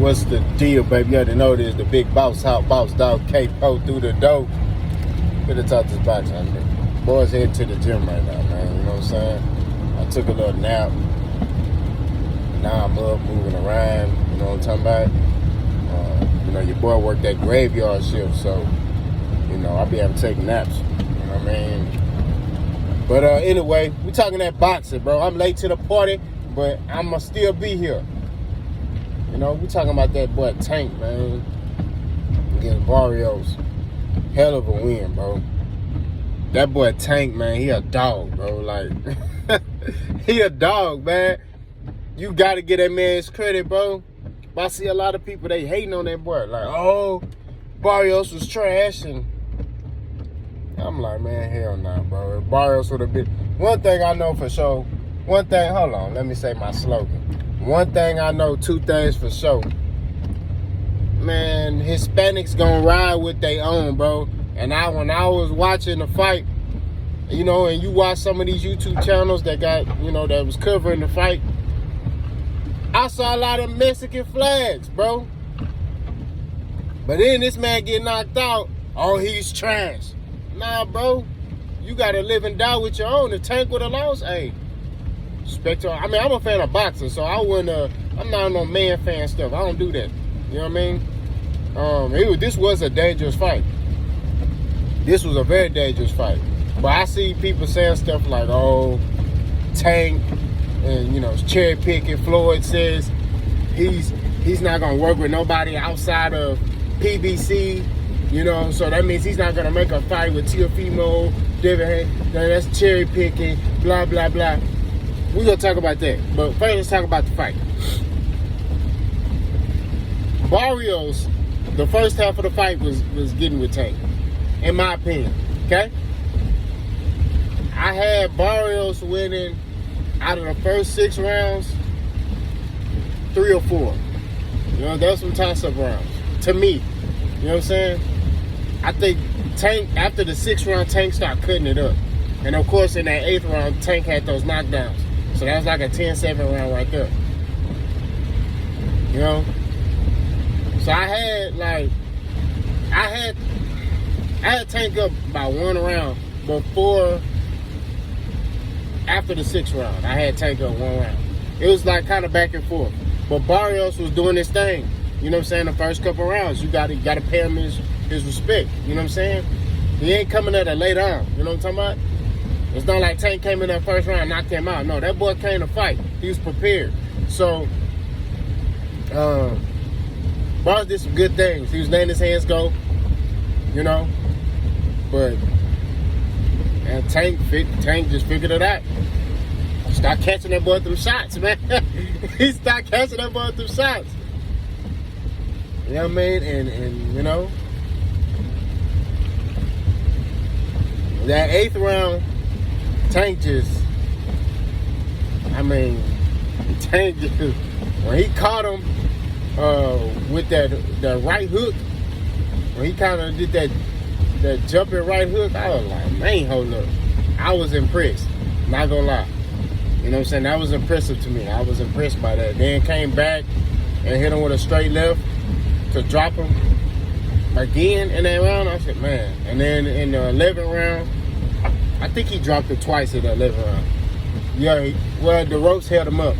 What's the deal, baby? You already know this. The big boss, hot boss dog, K-Po through the door. Finna talk this boxing. Boys heading to the gym right now, man. You know what I'm saying? I took a little nap. Now I'm up, moving around. You know what I'm talking about? Your boy worked that graveyard shift, so, I'll be able to take naps. You know what I mean? But anyway, we talking that boxing, bro. I'm late to the party, but I'ma still be here. We talking about that boy Tank, man. Against Barrios. Hell of a win, bro. That boy Tank, man, he a dog, bro. Like, he a dog, man. You got to get that man his credit, bro. But I see a lot of people, they hating on that boy. Like, oh, Barrios was trash. And I'm like, man, hell nah, bro. If Barrios would have been... One thing I know for sure. Hold on, let me say my slogan. One thing I know, two things for sure. Man, Hispanics gonna ride with their own, bro. And when I was watching the fight, and you watch some of these YouTube channels that got, that was covering the fight, I saw a lot of Mexican flags, bro. But then this man get knocked out, oh, he's trash. Nah, bro. You gotta live and die with your own. The Tank would have lost, hey. I mean, I'm a fan of boxing, so I'm not no man fan stuff. I don't do that. You know what I mean? This was a dangerous fight. This was a very dangerous fight. But I see people saying stuff like, oh, Tank, and, it's cherry picking. Floyd says he's not going to work with nobody outside of PBC, so that means he's not going to make a fight with Teofimo, David. That's cherry picking, blah, blah, blah. We're going to talk about that. But first, let's talk about the fight. Barrios, the first half of the fight was getting with Tank, in my opinion, okay? I had Barrios winning out of the first 6 rounds, 3 or 4. There's some toss-up rounds, to me. You know what I'm saying? I think Tank, after the 6th round, Tank started cutting it up. And, of course, in that 8th round, Tank had those knockdowns. So that was like a 10-7 round right there. So I had Tank up by 1 round before, after the 6th round. I had Tank up 1 round. It was like kind of back and forth. But Barrios was doing his thing. You know what I'm saying? The first couple rounds, you gotta pay him his respect. You know what I'm saying? He ain't coming at it later on. You know what I'm talking about? It's not like Tank came in that first round and knocked him out. No, that boy came to fight. He was prepared. So, Barrios did some good things. He was letting his hands go, But and Tank just figured it out. Start catching that boy through shots, man. He started catching that boy through shots. You know what I mean? And that 8th round, Tank just when he caught him with that right hook, when he kind of did that jumping right hook, I was like, man, hold up. I was impressed. Not gonna lie. You know what I'm saying? That was impressive to me. I was impressed by that. Then came back and hit him with a straight left to drop him again in that round. I said, man. And then in the 11th round, I think he dropped it twice in the 11th round. Yeah, the ropes held him up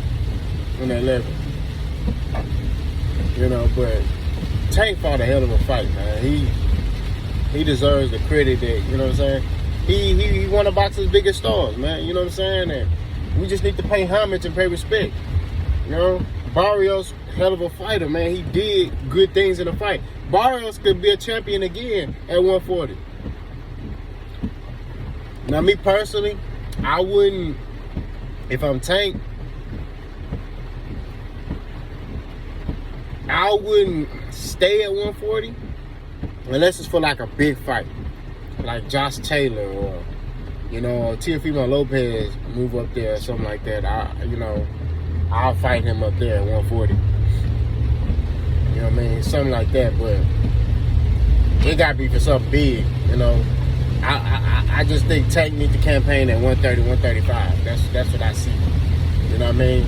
in the 11th. But Tank fought a hell of a fight, man. He deserves the credit that, you know what I'm saying? He one of boxing's biggest stars, man. You know what I'm saying? And we just need to pay homage and pay respect. Barrios, hell of a fighter, man. He did good things in the fight. Barrios could be a champion again at 140. Now, me personally, I wouldn't, if I'm Tank, I wouldn't stay at 140 unless it's for like a big fight, like Josh Taylor or, Teofimo Lopez move up there or something like that. I'll fight him up there at 140. You know what I mean? Something like that, but it got to be for something big, I just think Tank need to campaign at 130, 135. That's what I see. You know what I mean?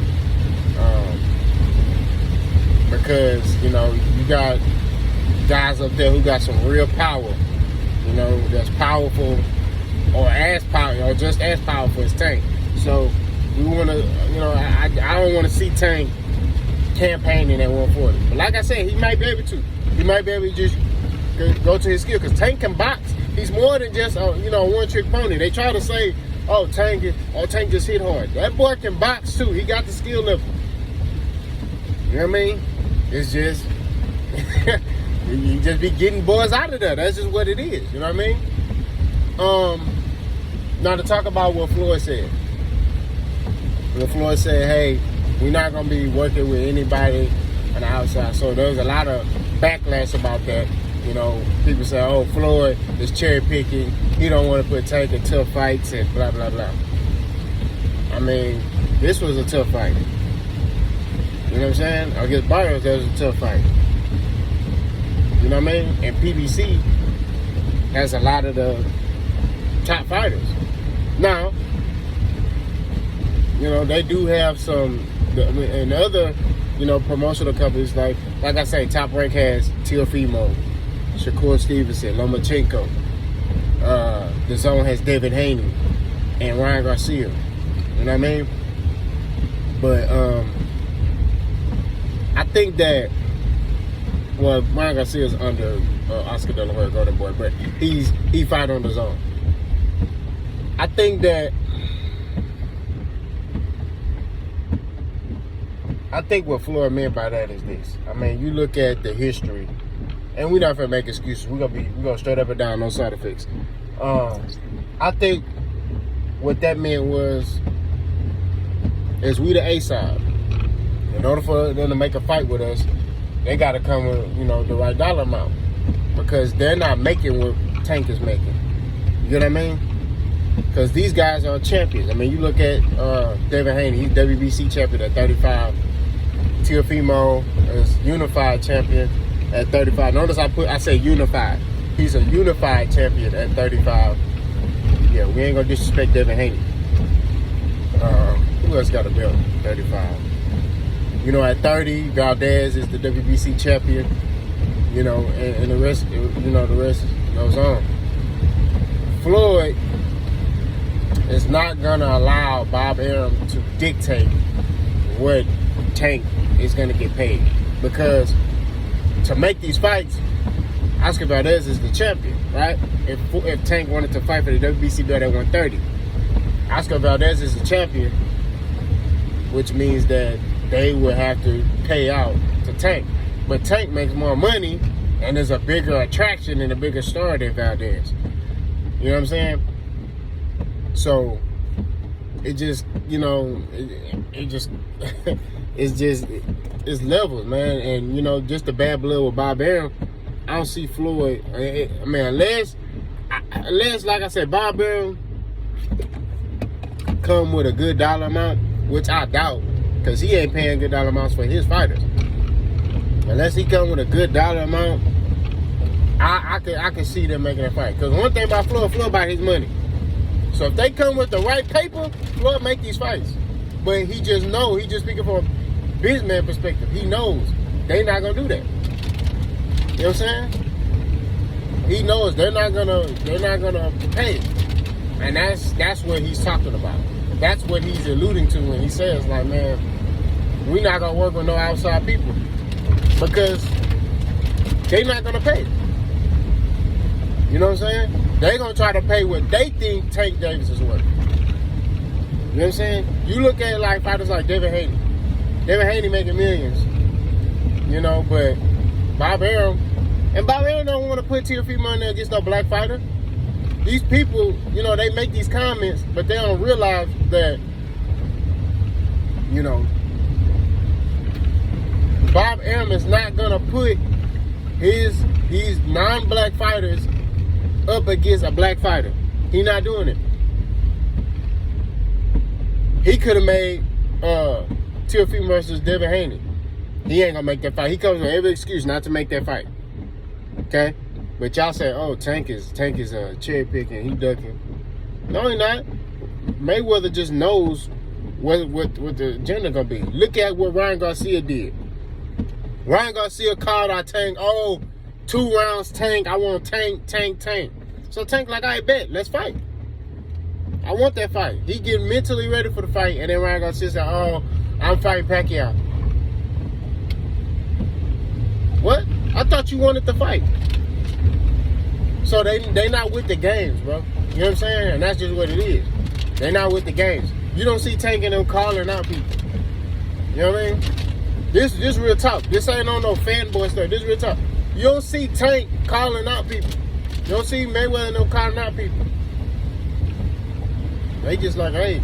because, you know, you got guys up there who got some real power, you know, that's powerful or as powerful or just as powerful as Tank. So we want to, you know, I don't want to see Tank campaigning at 140. But like I said, he might be able to. He might be able to just go to his skill, because Tank can box. He's more than just a, you know, one-trick pony. They try to say, oh, Tank just hit hard. That boy can box too. He got the skill level. You know what I mean? It's just you just be getting boys out of there. That's just what it is. You know what I mean? Now to talk about what Floyd said. When Floyd said, hey, we're not going to be working with anybody on the outside. So there was a lot of backlash about that. You know, people say, oh, Floyd is cherry picking. He don't want to put Tank in tough fights and blah, blah, blah. I mean, this was a tough fight. You know what I'm saying? Against Barrios, that was a tough fight. You know what I mean? And PBC has a lot of the top fighters. Now, you know, they do have some, and other, you know, promotional companies, like I say, Top Rank has Teofimo, Shakur Stevenson, Lomachenko. The Zone has David Haney and Ryan Garcia. You know what I mean? But I think that, well, Ryan Garcia is under Oscar De La Hoya, Golden Boy, but he fight on the Zone. I think what Floyd meant by that is this. I mean, you look at the history, and we're not gonna make excuses. We're gonna straight up and down, no side effects. I think what that meant is we the A side. In order for them to make a fight with us, they gotta come with, you know, the right dollar amount, because they're not making what Tank is making. You know what I mean? Because these guys are champions. I mean, you look at David Haney, he's WBC champion at 35. Teofimo is unified champion at 35. Notice I say unified. He's a unified champion at 35. Yeah, we ain't gonna disrespect David Haney. Who else got a belt? 35. You know, at 30, Valdez is the WBC champion. You know, and the rest, you know, the rest goes on. Floyd is not gonna allow Bob Arum to dictate what Tank is gonna get paid, because to make these fights, Oscar Valdez is the champion, right? If Tank wanted to fight for the WBC belt at 130, Oscar Valdez is the champion, which means that they would have to pay out to Tank. But Tank makes more money and is a bigger attraction and a bigger star than Valdez. You know what I'm saying? So it just, you know, it just it's levels, man. And, you know, just the bad blood with Bob Arum, I don't see Floyd. I mean, unless, like I said, Bob Arum come with a good dollar amount, which I doubt, because he ain't paying good dollar amounts for his fighters. Unless he come with a good dollar amount, I can see them making a fight. Because one thing about Floyd about his money. So if they come with the right paper, Floyd make these fights. But he just knows, he just speaking from a businessman perspective. He knows they not gonna do that. You know what I'm saying? He knows they're not gonna pay. And that's what he's talking about. That's what he's alluding to when he says, like, man, we're not gonna work with no outside people, because they're not gonna pay. You know what I'm saying? They're gonna try to pay what they think Tank Davis is worth. You know what I'm saying? You look at like fighters like David Haney. David Haney making millions. You know, but Bob Arum don't want to put Teofimo in there against no black fighter. These people, you know, they make these comments, but they don't realize that, you know, Bob Arum is not gonna put these non-black fighters up against a black fighter. He's not doing it. He could have made Teofimo versus David Haney. He ain't gonna make that fight. He comes with every excuse not to make that fight. Okay? But y'all say, oh, Tank is cherry picking, he ducking. No, he not. Mayweather just knows what the agenda gonna be. Look at what Ryan Garcia did. Ryan Garcia called out Tank, 2 rounds Tank, I want Tank. So Tank like, I bet, let's fight. I want that fight. He getting mentally ready for the fight, and then Ryan Garcia said, I'm fighting Pacquiao. What? I thought you wanted the fight. So they not with the games, bro. You know what I'm saying? And that's just what it is. They not with the games. You don't see Tank and them calling out people. You know what I mean? This real talk. This ain't on no fanboy stuff. This real talk. You don't see Tank calling out people. You don't see Mayweather and them calling out people. They just like, hey,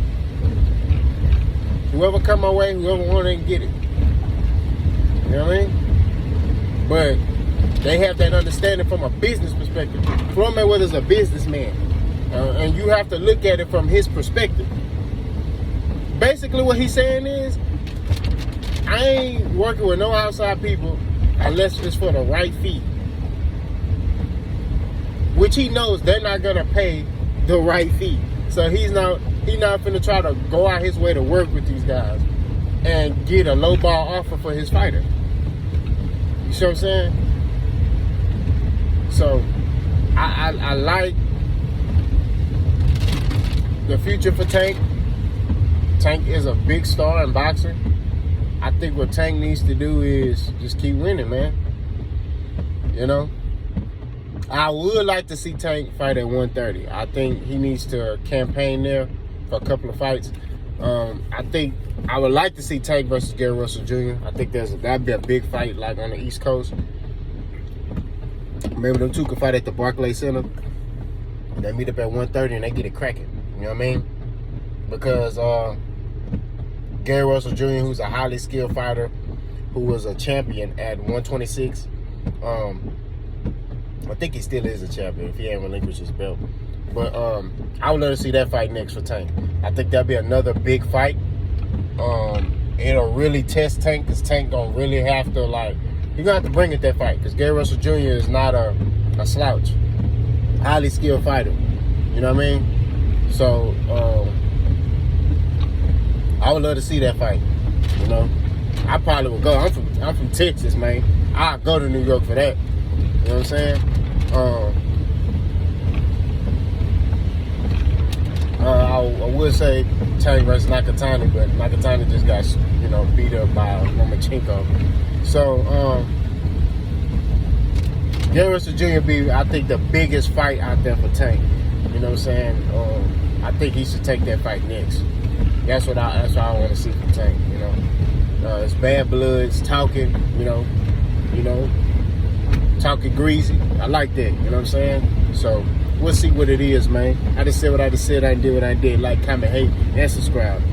whoever come my way, whoever want it, get it. You know what I mean? But they have that understanding from a business perspective. Floyd Mayweather's a businessman. And you have to look at it from his perspective. Basically what he's saying is, I ain't working with no outside people unless it's for the right fee. Which he knows they're not gonna pay the right fee. So he's not finna try to go out his way to work with these guys and get a low ball offer for his fighter. You see what I'm saying? So I like the future for Tank. Tank is a big star in boxing. I think what Tank needs to do is just keep winning, man. You know? I would like to see Tank fight at 130. I think he needs to campaign there for a couple of fights. I think I would like to see Tank versus Gary Russell Jr. I think that'd be a big fight, like on the East Coast. Maybe them two could fight at the Barclays Center. They meet up at 130 and they get it cracking. You know what I mean? Because Gary Russell Jr., who's a highly skilled fighter, who was a champion at 126. I think he still is a champion if he ain't relinquished his belt. But I would love to see that fight next for Tank. I think that'll be another big fight. It'll really test Tank, because Tank gonna really have to, like, you're gonna have to bring it that fight, because Gary Russell Jr. is not a slouch. Highly skilled fighter. You know what I mean? So I would love to see that fight. You know? I probably would go. I'm from Texas, man. I'll go to New York for that. You know what I'm saying? I would say Tank versus Nakatani, but Nakatani just got, beat up by Lomachenko. So, Gary Russell Jr. be, I think, the biggest fight out there for Tank. You know what I'm saying? I think he should take that fight next. That's what I want to see from Tank. You know, it's bad blood, it's talking. Talking greasy. I like that. You know what I'm saying? So we'll see what it is, man. I just said what I just said. I did what I did. Like, comment, hate, and subscribe.